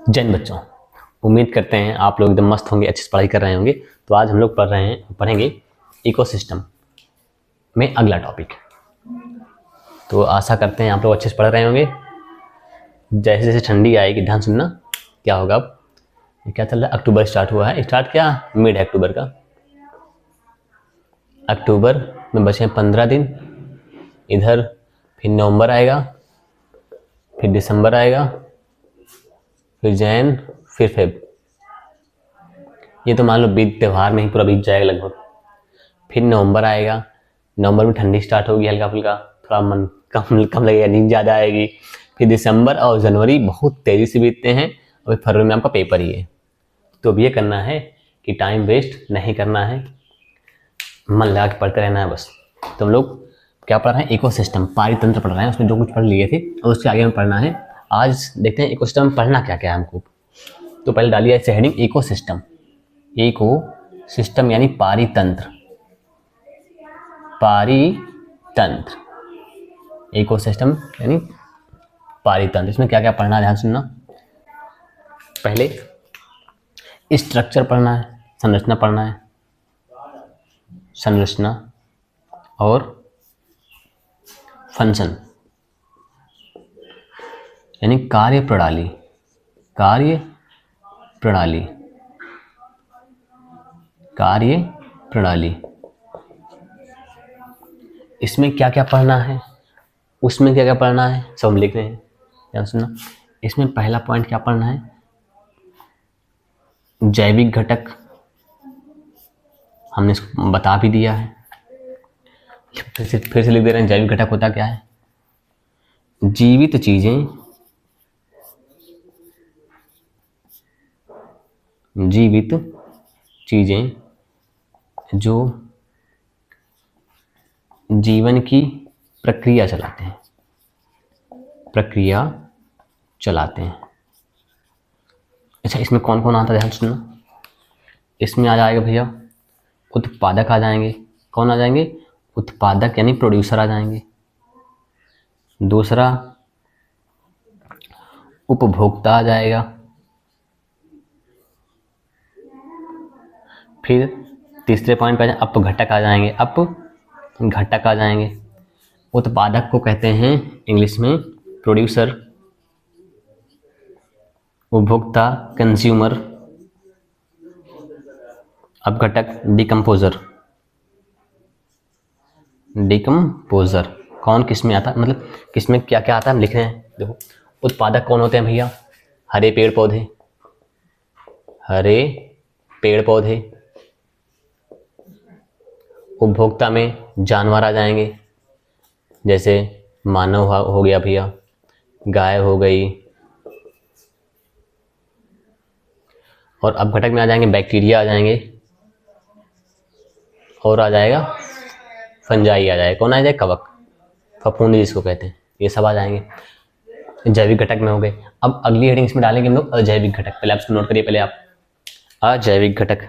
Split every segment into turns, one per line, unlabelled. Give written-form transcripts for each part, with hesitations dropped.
जैन बच्चों, उम्मीद करते हैं आप लोग एकदम मस्त होंगे, अच्छी से पढ़ाई कर रहे होंगे। तो आज हम लोग पढ़ेंगे इकोसिस्टम में अगला टॉपिक। तो आशा करते हैं आप लोग अच्छे से पढ़ रहे होंगे। जैसे जैसे ठंडी आएगी, ध्यान सुनना क्या होगा। अब क्या चल रहा है, अक्टूबर स्टार्ट हुआ है, स्टार्ट क्या मिड अक्टूबर का। अक्टूबर में बचे 15 दिन, इधर फिर नवंबर आएगा, फिर दिसंबर आएगा, फिर जैन, फिर फेब। ये तो मान लो बीत त्यौहार में ही पूरा बीत जाएगा लगभग। फिर नवंबर आएगा, नवंबर में ठंडी स्टार्ट होगी हल्का फुल्का, थोड़ा मन कम लगेगा, नींद ज़्यादा आएगी। फिर दिसंबर और जनवरी बहुत तेज़ी से बीतते हैं, और फरवरी में आपका पेपर ही है। तो अब ये करना है कि टाइम वेस्ट नहीं करना है, मन लगा के पढ़ते रहना है बस। तो हम लोग क्या पढ़ रहे हैं, इकोसिस्टम पारितंत्र पढ़ रहे हैं। उसमें जो कुछ पढ़ लिए थे और उसके आगे में पढ़ना है। आज देखते हैं इकोसिस्टम में पढ़ना क्या क्या है हमको। तो पहले डालिए ऐसे हेडिंग, इकोसिस्टम। इकोसिस्टम यानी पारितंत्र, पारितंत्र, इकोसिस्टम यानी पारितंत्र। इसमें क्या क्या पढ़ना है, ध्यान सुनना। पहले स्ट्रक्चर पढ़ना है, संरचना पढ़ना है, संरचना और फंक्शन यानी कार्य प्रणाली, कार्य प्रणाली, कार्य प्रणाली। इसमें क्या क्या पढ़ना है, उसमें क्या क्या पढ़ना है, सब हम लिख रहे हैं, ध्यान सुनना। इसमें पहला पॉइंट क्या पढ़ना है, जैविक घटक। हमने इसको बता भी दिया है, फिर से लिख दे रहे हैं। जैविक घटक होता क्या है, जीवित चीजें, जीवित चीजें जो जीवन की प्रक्रिया चलाते हैं, प्रक्रिया चलाते हैं। अच्छा, इसमें कौन कौन आता है, ध्यान सुनना। इसमें आ जाएगा भैया उत्पादक आ जाएंगे। कौन आ जाएंगे, उत्पादक यानी प्रोड्यूसर आ जाएंगे। दूसरा उपभोक्ता आ जाएगा। फिर तीसरे पॉइंट पे अपघटक आ जाएंगे, अपघटक आ जाएंगे। उत्पादक को कहते हैं इंग्लिश में प्रोड्यूसर, उपभोक्ता कंज्यूमर, अपघटक डिकम्पोजर। डिकम्पोजर कौन किस में आता है, मतलब किस में क्या क्या आता है हम लिख रहे हैं। देखो, उत्पादक कौन होते हैं भैया, हरे पेड़ पौधे, हरे पेड़ पौधे। उपभोक्ता में जानवर आ जाएंगे, जैसे मानव हो गया भैया, गाय हो गई। और अपघटक में आ जाएंगे बैक्टीरिया आ जाएंगे, और आ जाएगा फंजाई आ जाएगा। कौन आ जाएगा, कवक, फफूंदी जिसको कहते हैं, ये सब आ जाएंगे। जैविक घटक में हो गए। अब अगली हेडिंग इसमें डालेंगे हम लोग अजैविक घटक। पहले आप इसको नोट करिए, पहले आप अजैविक घटक।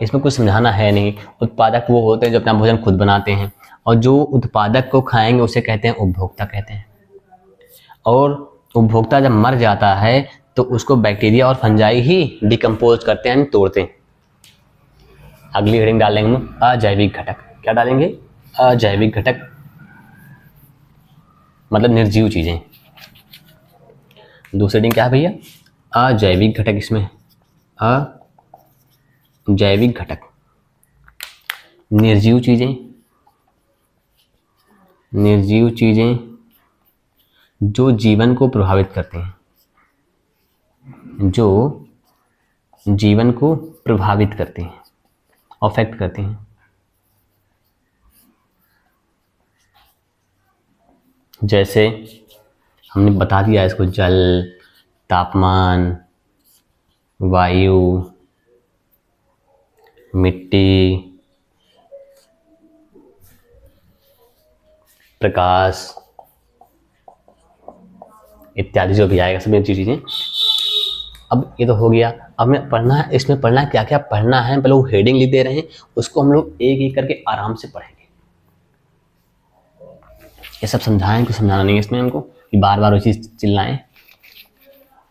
इसमें कुछ समझाना है नहीं। उत्पादक वो होते हैं जो अपना भोजन खुद बनाते हैं, और जो उत्पादक को खाएंगे उसे कहते हैं उपभोक्ता कहते हैं। और उपभोक्ता जब मर जाता है तो उसको बैक्टीरिया और फंजाई ही डिकम्पोज करते हैं, तोड़ते हैं। अगली हेडिंग डालेंगे हम अजैविक घटक। क्या डालेंगे, अजैविक घटक मतलब निर्जीव चीजें। दूसरी हेडिंग क्या है भैया, अजैविक घटक। इसमें अजैविक घटक, निर्जीव चीजें, निर्जीव चीजें जो जीवन को प्रभावित करते हैं, जो जीवन को प्रभावित करते हैं, अफेक्ट करते हैं। जैसे हमने बता दिया इसको, जल, तापमान, वायु, मिट्टी, प्रकाश इत्यादि जो भी आएगा, सभी चीजें। अब ये तो हो गया। अब हमें पढ़ना है, इसमें पढ़ना है क्या क्या पढ़ना है। पहले वो हेडिंग लिख दे रहे हैं, उसको हम लोग एक एक करके आराम से पढ़ेंगे। ये सब समझाएं, कुछ समझाना नहीं है इसमें हमको कि बार बार वो चीज चिल्लाएं।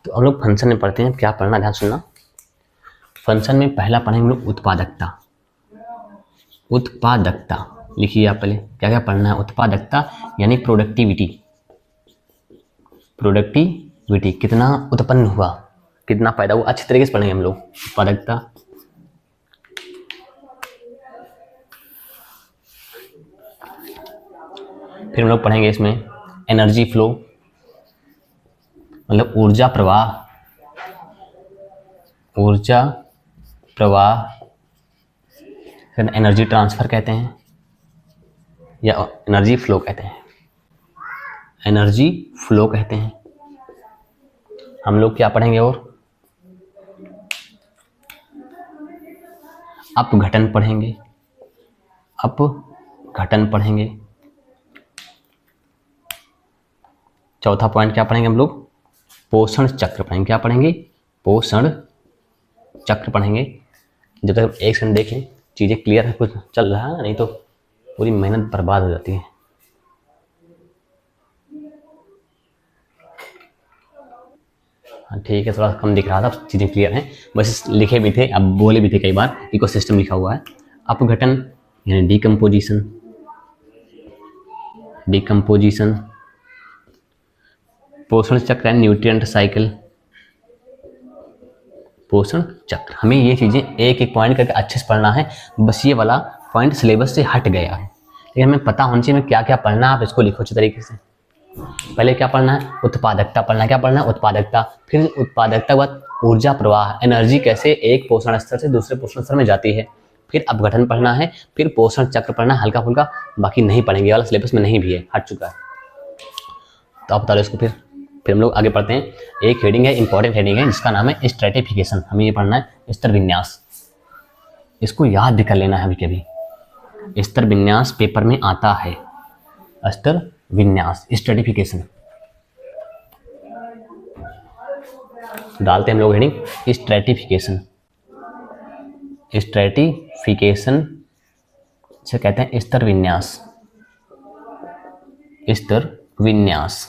तो हम लोग फंक्शन में पढ़ते हैं, क्या पढ़ना ध्यान सुनना। फंक्शन में पहला पढ़ेंगे हम लोग उत्पादकता। उत्पादकता लिखिए आप पहले, क्या क्या पढ़ना है। उत्पादकता यानी प्रोडक्टिविटी। प्रोडक्टिविटी कितना उत्पन्न हुआ, कितना पैदा हुआ, अच्छी तरीके से पढ़ेंगे हम लोग उत्पादकता। फिर हम लोग पढ़ेंगे इसमें एनर्जी फ्लो, मतलब ऊर्जा प्रवाह। ऊर्जा प्रवाह फिर एनर्जी ट्रांसफर कहते हैं या एनर्जी फ्लो कहते हैं। एनर्जी फ्लो कहते हैं। हम लोग क्या पढ़ेंगे और अपघटन पढ़ेंगे। अपघटन पढ़ेंगे। चौथा पॉइंट क्या पढ़ेंगे हम लोग, पोषण चक्र पढ़ेंगे। क्या पढ़ेंगे, पोषण चक्र पढ़ेंगे। जब तक एक सेकंड देखें चीज़ें क्लियर है, कुछ चल रहा है, नहीं तो पूरी मेहनत बर्बाद हो जाती है। हाँ ठीक है, थोड़ा कम दिख रहा था, चीज़ें क्लियर हैं। वैसे लिखे भी थे, अब बोले भी थे कई बार, इकोसिस्टम लिखा हुआ है। अपघटन यानी डिकम्पोजिशन। डिकम्पोजिशन। पोषण चक्र एंड न्यूट्रिएंट साइकिल। पोषण चक्र। हमें ये चीज़ें एक एक पॉइंट करके अच्छे से पढ़ना है। बस ये वाला पॉइंट सिलेबस से हट गया है, लेकिन हमें पता होना चाहिए क्या क्या पढ़ना है। आप इसको लिखो अच्छे तरीके से। पहले क्या पढ़ना है, उत्पादकता पढ़ना है। क्या पढ़ना है, उत्पादकता। फिर उत्पादकता के बाद ऊर्जा प्रवाह, एनर्जी कैसे एक पोषण स्तर से दूसरे पोषण स्तर में जाती है। फिर अपघटन पढ़ना है। फिर पोषण चक्र पढ़ना है, हल्का फुल्का, बाकी नहीं पढ़ेंगे, वाला सिलेबस में नहीं भी है, हट चुका है। तो आप बता दो इसको। फिर हम लोग आगे पढ़ते हैं। एक हेडिंग है, इंपॉर्टेंट हेडिंग है, जिसका नाम है स्ट्रेटिफिकेशन। हमें ये पढ़ना है स्तर विन्यास। इसको याद भी कर लेना है अभी कभी। स्तर विन्यास पेपर में आता है। स्तर विन्यास, स्ट्रेटिफिकेशन डालते हैं हम लोग हेडिंग स्ट्रेटिफिकेशन। स्ट्रेटिफिकेशन से कहते हैं स्तर विन्यास। स्तर विन्यास।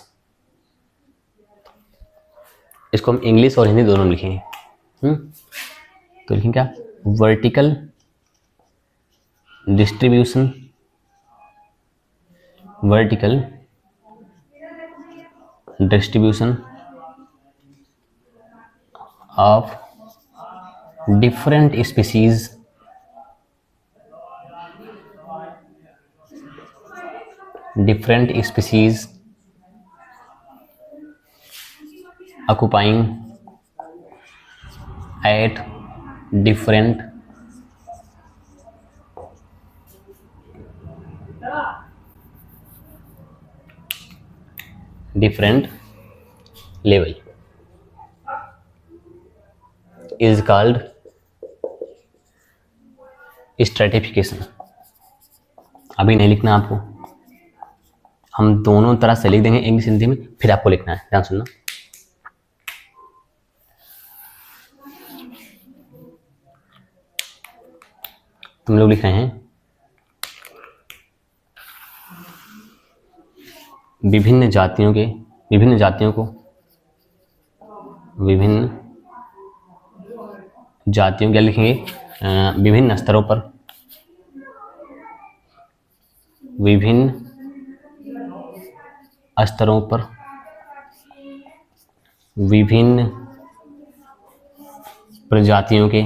इसको हम इंग्लिश और हिंदी दोनों लिखेंगे। तो लिखेंगे क्या, vertical distribution. Vertical distribution of different species occupying at different level is called stratification। अभी नहीं लिखना आपको, हम दोनों तरह से लिख देंगे, इंग्लिश हिंदी में, फिर आपको लिखना है। ध्यान सुनना। तुम लोग लिख रहे हैं विभिन्न जातियों क्या लिखेंगे, विभिन्न स्तरों पर, विभिन्न प्रजातियों के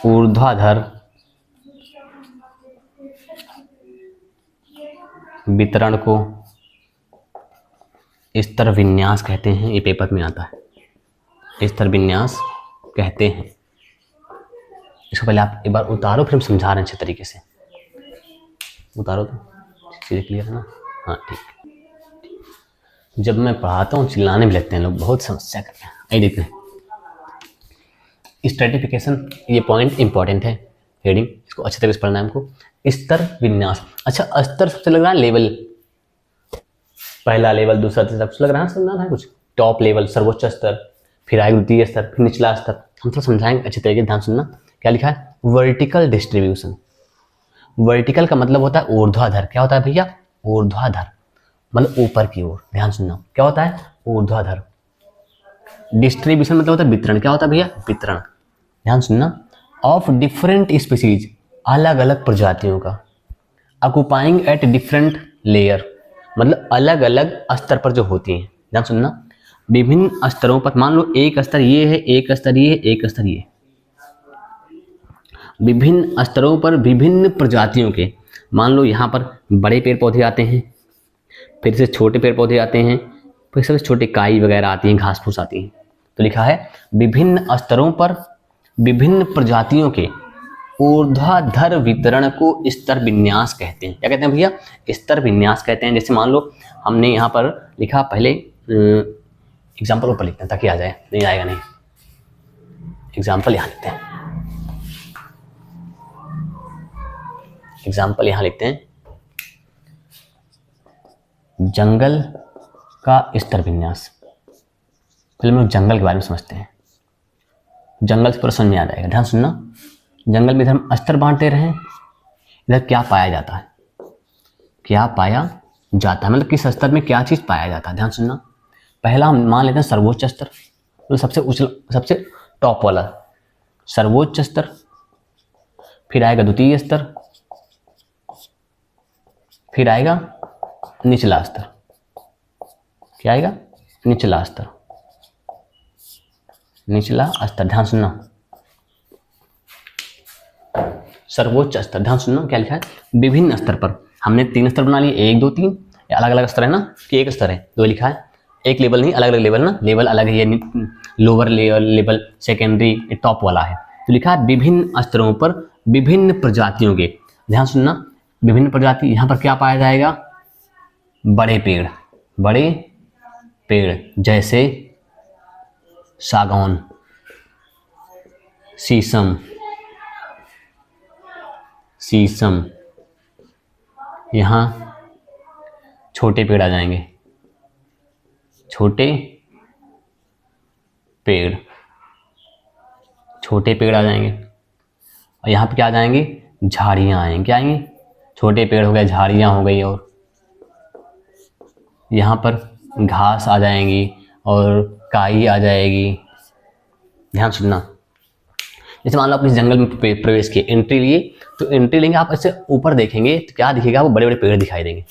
ऊर्ध्वाधर वितरण को स्तर विन्यास कहते हैं। ये पेपर में आता है, स्तर विन्यास कहते हैं। इसको पहले आप एक बार उतारो, फिर हम समझा रहे हैं अच्छे तरीके से। उतारो तो चीज़ें क्लियर है ना। हाँ ठीक। जब मैं पढ़ाता हूँ चिल्लाने भी लगते हैं लोग, बहुत समस्या करते हैं। आइए देखते हैं स्ट्रेटिफिकेशन। ये पॉइंट इंपॉर्टेंट है, हेडिंग, इसको अच्छे तरीके से पढ़ना है हमको। स्तर विन्यास। अच्छा, स्तर सबसे लग रहा है लेवल, पहला लेवल, दूसरा, तीसरा, कुछ लग रहा है समझना है कुछ। टॉप लेवल सर्वोच्च स्तर, फिर आगे द्वितीय स्तर, फिर निचला स्तर। हम तो समझाएंगे अच्छे तरीके से, ध्यान सुनना। क्या लिखा है, वर्टिकल डिस्ट्रीब्यूशन। वर्टिकल का मतलब होता है ऊर्ध्वाधर। क्या होता है भैया, ऊर्ध्वाधर। मतलब ऊपर की ओर, ध्यान सुनना, क्या होता है ऊर्ध्वाधर। डिस्ट्रीब्यूशन मतलब होता है वितरण, क्या होता है भैया वितरण, ध्यान सुनना। ऑफ डिफरेंट स्पीसीज, अलग अलग प्रजातियों का। ऑक्युपाइंग एट डिफरेंट लेयर, मतलब अलग अलग स्तर पर जो होती हैं, ध्यान सुनना। विभिन्न स्तरों पर, मान लो एक स्तर ये है, एक स्तर ये है, एक स्तर ये। विभिन्न स्तरों पर विभिन्न प्रजातियों के, मान लो यहाँ पर बड़े पेड़ पौधे आते हैं, फिर से छोटे पेड़ पौधे आते हैं, फिर से छोटे काई वगैरह आती हैं, घास फूस आती हैं। तो लिखा है विभिन्न स्तरों पर विभिन्न प्रजातियों के ऊर्ध्वाधर वितरण को स्तर विन्यास कहते हैं। क्या कहते हैं भैया स्तर विन्यास कहते हैं। जैसे मान लो हमने यहाँ पर लिखा, पहले एग्जाम्पल ऊपर लिखते हैं ताकि आ जाए, नहीं आएगा नहीं, एग्जाम्पल यहाँ लिखते हैं, एग्जाम्पल यहाँ लिखते हैं, जंगल का स्तर विन्यास। पहले हम लोग जंगल के बारे में समझते हैं, जंगल से पूरा समझ में आ जाएगा। ध्यान सुनना, जंगल में इधर हम स्तर बांटते रहे, इधर क्या पाया जाता है, क्या पाया जाता है, मतलब किस स्तर में क्या चीज पाया जाता है। ध्यान सुनना, पहला हम मान लेते हैं सर्वोच्च स्तर, तो सबसे उच्च, सबसे टॉप वाला सर्वोच्च स्तर, फिर आएगा द्वितीय स्तर, फिर आएगा निचला स्तर। क्या आएगा निचला स्तर, निचला स्तर। ध्यान सुनना, सर्वोच्च स्तर, ध्यान सुनना क्या लिखा है, विभिन्न स्तर पर। हमने 3 स्तर बना लिए, 1 2 3, अलग अलग स्तर है ना, कि एक स्तर है, तो लिखा है एक लेवल नहीं, अलग अलग लेवल ना, लेवल अलग है, ये लोअर लेवल, सेकेंडरी, टॉप वाला है। तो लिखा है विभिन्न स्तरों पर विभिन्न प्रजातियों के, ध्यान सुनना, विभिन्न प्रजाति। यहाँ पर क्या पाया जाएगा, बड़े पेड़, बड़े पेड़ जैसे सागौन, शीशम, शीशम। यहाँ छोटे पेड़ आ जाएंगे, छोटे पेड़, छोटे पेड़ आ जाएंगे। और यहाँ पे क्या आ जाएंगे, झाड़ियाँ आएंगी, क्या आएंगी, छोटे पेड़ हो गए, झाड़ियाँ हो गई, और यहाँ पर घास आ जाएंगी और काई आ जाएगी। ध्यान सुनना, जैसे मान लो आप इस जंगल में प्रवेश किए, एंट्री लिए, तो एंट्री लेंगे आप, ऐसे ऊपर देखेंगे तो क्या दिखेगा, वो बड़े बड़े पेड़ दिखाई देंगे।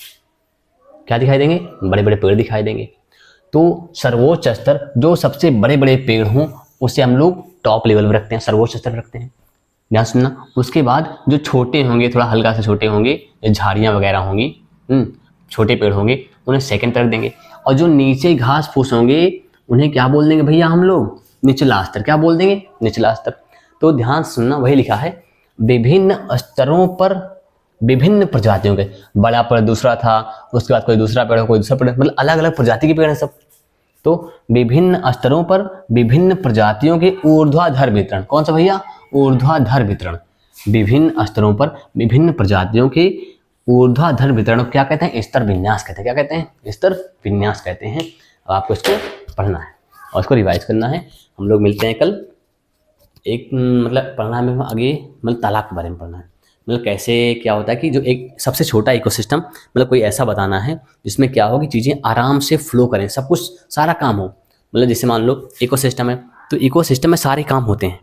क्या दिखाई देंगे, बड़े बड़े पेड़ दिखाई देंगे। तो सर्वोच्च स्तर, जो सबसे बड़े बड़े पेड़ हों उसे हम लोग टॉप लेवल में रखते हैं, सर्वोच्च स्तर रखते हैं। ध्यान सुनना, उसके बाद जो छोटे होंगे, थोड़ा हल्का से छोटे होंगे, झाड़ियाँ वगैरह होंगी, छोटे पेड़ होंगे, उन्हें सेकंड पर रख देंगे। और जो नीचे घास फूस होंगे उन्हें क्या बोल देंगे भैया हम लोग, निचला स्तर। क्या बोल देंगे, निचला स्तर। तो ध्यान सुनना, वही लिखा है विभिन्न स्तरों पर विभिन्न प्रजातियों के, बड़ा पेड़ दूसरा था, उसके बाद कोई दूसरा पेड़, कोई दूसरा पेड़, मतलब अलग अलग प्रजाति के पेड़ हैं सब। तो विभिन्न स्तरों पर विभिन्न प्रजातियों के ऊर्ध्वाधर वितरण, कौन सा भैया, ऊर्ध्वाधर वितरण। विभिन्न स्तरों पर विभिन्न प्रजातियों के ऊर्ध्वाधर वितरण क्या कहते हैं, स्तर विन्यास कहते हैं। क्या कहते हैं, स्तर विन्यास कहते हैं। अब आपको इसको पढ़ना है और इसको रिवाइज करना है। हम लोग मिलते हैं कल। एक मतलब पढ़ना में आगे, मतलब तालाब के बारे में पढ़ना है, मतलब कैसे क्या होता है कि जो एक सबसे छोटा इकोसिस्टम, मतलब कोई ऐसा बताना है जिसमें क्या हो कि चीज़ें आराम से फ्लो करें, सब कुछ सारा काम हो। मतलब जैसे मान लो इकोसिस्टम है, तो इकोसिस्टम में सारे काम होते हैं।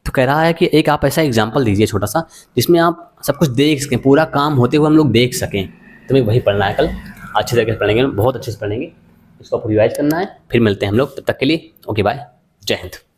तो कह रहा है कि एक आप ऐसा एग्जाम्पल दीजिए छोटा सा, जिसमें आप सब कुछ देख सकें, पूरा काम होते हुए हम लोग देख सकें। तो मैं वही पढ़ना है कल, अच्छे तरीके से पढ़ेंगे, बहुत अच्छे से पढ़ेंगे। इसको रिवाइज करना है, फिर मिलते हैं हम लोग। तब तक के लिए ओके बाय, जय हिंद।